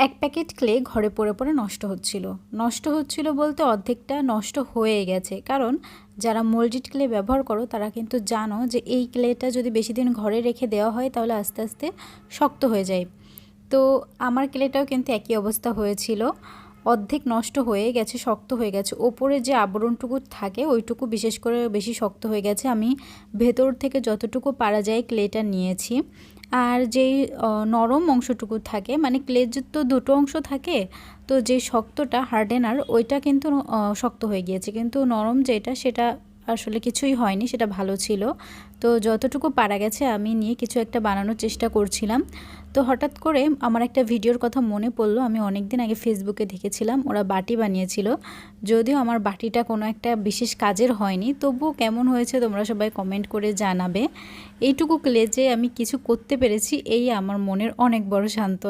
এক packet clay ঘরে পড়ে পড়ে নষ্ট হচ্ছিল বলতে অর্ধেকটা নষ্ট হয়ে গেছে। কারণ যারা মোল্ডেড ক্লে ব্যবহার করো তারা কিন্তু জানো যে এই ক্লেটা যদি বেশি দিন ঘরে রেখে দেওয়া হয় তাহলে আস্তে আস্তে শক্ত হয়ে যায়। তো আমার ক্লেটাও কিন্তু একই অবস্থা হয়েছিল, অর্ধেক নষ্ট হয়ে গেছে, শক্ত হয়ে গেছে। ওপরে যে আবরণটুকু থাকে ওইটুকু বিশেষ করে বেশি শক্ত হয়ে গেছে। আমি ভেতর থেকে যতটুকু পারা যায় ক্লেটা নিয়েছি। আর যেই নরম অংশটুকু থাকে, মানে ক্লের তো দুটো অংশ থাকে, তো যে শক্তটা হার্ডেনার ওইটা কিন্তু শক্ত হয়ে গিয়েছে, কিন্তু নরম যেটা সেটা আসলে কিছুই হয়নি, সেটা ভালো ছিল। তো যতটুকু পারা গেছে আমি নিয়ে কিছু একটা বানানোর চেষ্টা করছিলাম। তো হঠাৎ করে আমার একটা ভিডিওর কথা মনে পড়লো। আমি অনেক দিন আগে ফেসবুকে দেখেছিলাম ওরা বাটি বানিয়েছিল। যদিও আমার বাটিটা কোনো একটা বিশেষ কাজের হয়নি, তবুও কেমন হয়েছে তোমরা সবাই কমেন্ট করে জানাবে। এইটুকু ক্লে যে আমি কিছু করতে পেরেছি এই আমার মনের অনেক বড় সান্ত্বনা।